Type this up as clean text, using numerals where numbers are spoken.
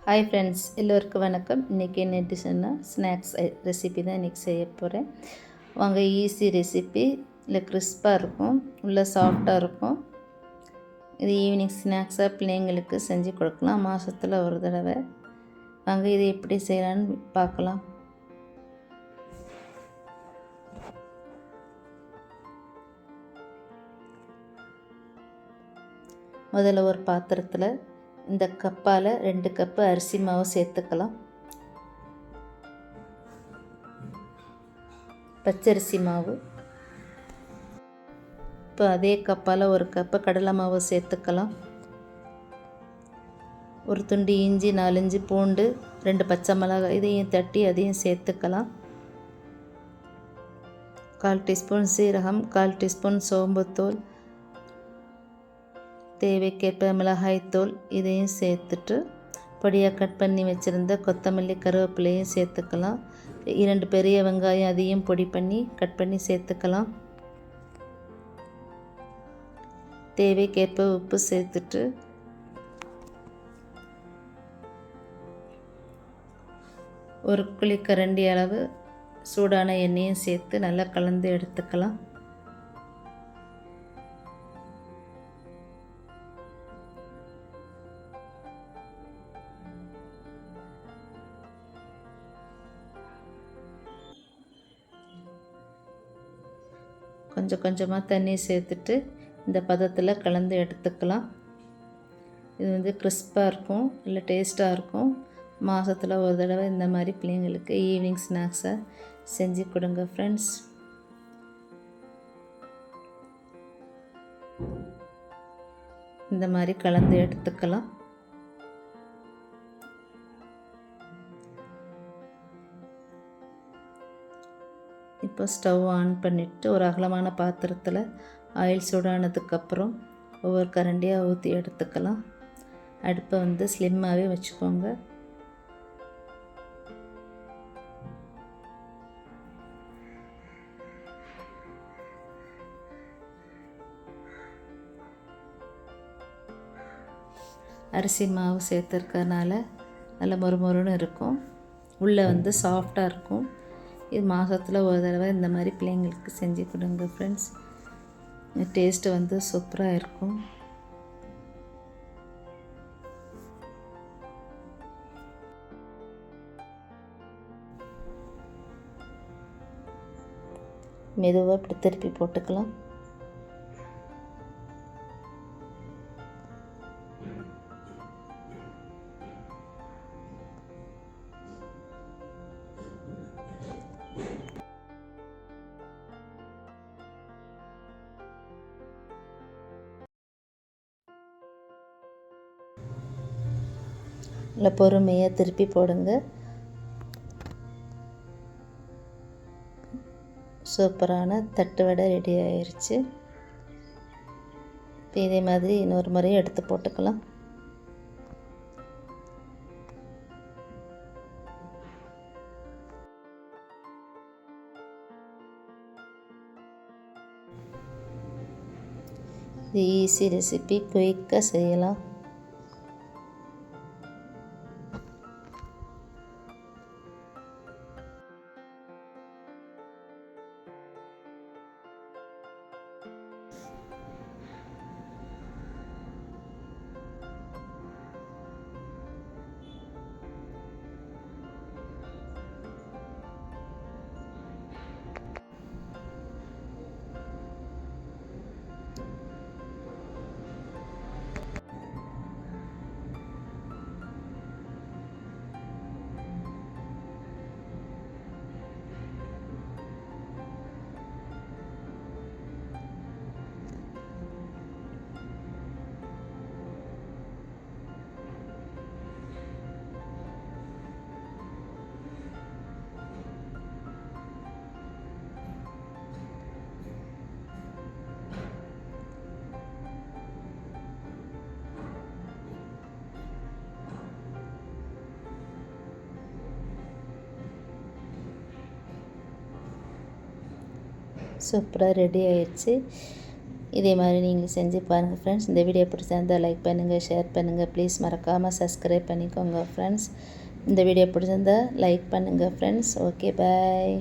Hi friends, எல்லோருக்கும் வணக்கம். இன்றைக்கி என்ன டிஷ்ஷுன்னா ஸ்நாக்ஸ் ரெசிபி தான் இன்றைக்கி செய்ய போகிறேன். வாங்க, ஈஸி ரெசிபி. இல்லை கிறிஸ்பாக இருக்கும், உள்ள சாஃப்டாக இருக்கும். இது ஈவினிங் ஸ்நாக்ஸாக பிள்ளைங்களுக்கு செஞ்சு கொடுக்கலாம், மாதத்தில் ஒரு தடவை. வாங்க இதை எப்படி செய்யலான்னு பார்க்கலாம். முதல்ல ஒரு பாத்திரத்தில் இந்த கப்பால் 2 கப்பு அரிசி மாவு சேர்த்துக்கலாம். பச்சரிசி மாவு. இப்போ அதே கப்பால் 1 கப்பு கடலை மாவு சேர்த்துக்கலாம். ஒரு துண்டு இஞ்சி, 4 பூண்டு, 2 பச்சை மிளகாய் இதையும் தட்டி அதையும் சேர்த்துக்கலாம். 1/4 டீஸ்பூன் சீரகம், 1/4 டீஸ்பூன் சோம்புத்தூள், தேவைக்கேற்ப மிளகாய்த்தூள் இதையும் சேர்த்துட்டு பொடியாக கட் பண்ணி வச்சுருந்த கொத்தமல்லி, கருவேப்பிலையும் சேர்த்துக்கலாம். 2 பெரிய வெங்காயம் அதையும் பொடி பண்ணி கட் பண்ணி சேர்த்துக்கலாம். தேவைக்கேற்ப உப்பு சேர்த்துட்டு ஒரு குழிக்கரண்டி அளவு சூடான எண்ணெயும் சேர்த்து நல்லா கலந்து எடுத்துக்கலாம். கொஞ்சம் கொஞ்சமாக தண்ணி சேர்த்துட்டு இந்த பதத்தில் கலந்து எடுத்துக்கலாம். இது கிறிஸ்பாக இருக்கும், இல்லை டேஸ்ட்டாக இருக்கும். மாதத்தில் ஒரு தடவை இந்த மாதிரி பிள்ளைங்களுக்கு ஈவினிங் ஸ்நாக்ஸை செஞ்சு கொடுங்க ஃப்ரெண்ட்ஸ். இந்த மாதிரி கலந்து எடுத்துக்கலாம். இப்போ ஸ்டவ் ஆன் பண்ணிவிட்டு ஒரு அகலமான பாத்திரத்தில் ஆயில் சூடானதுக்கப்புறம் ஒவ்வொரு கரண்டியாக ஊற்றி எடுத்துக்கலாம். அடுப்பை ஸ்லிம்மாகவே வச்சுக்கோங்க. அரிசி மாவு சேர்த்துருக்கறனால நல்ல மொறுமொறுன்னு இருக்கும், உள்ளே சாஃப்டாக இருக்கும். இது மாதத்தில் ஒரு தடவை இந்த மாதிரி பிள்ளைங்களுக்கு செஞ்சு கொடுங்க ஃப்ரெண்ட்ஸ். டேஸ்ட்டு சூப்பராக இருக்கும். மெதுவாக இப்படி திருப்பி போட்டுக்கலாம். இல்லை பொறுமையாக திருப்பி போடுங்க. சூப்பரான தட்டு வடை ரெடி ஆயிடுச்சு. இப்போ இதே மாதிரி இன்னொரு முறையும் எடுத்து போட்டுக்கலாம். இது ஈஸி ரெசிபி, குயிக்காக செய்யலாம். சூப்பராக ரெடி ஆயிடுச்சு. இதே மாதிரி நீங்கள் செஞ்சு பாருங்கள் ஃப்ரெண்ட்ஸ். இந்த வீடியோ பிடிச்சிருந்தால் லைக் பண்ணுங்கள், ஷேர் பண்ணுங்கள். ப்ளீஸ் மறக்காமல் சப்ஸ்கிரைப் பண்ணிக்கோங்க ஃப்ரெண்ட்ஸ். இந்த வீடியோ பிடிச்சிருந்தால் லைக் பண்ணுங்கள் ஃப்ரெண்ட்ஸ். ஓகே, பாய்.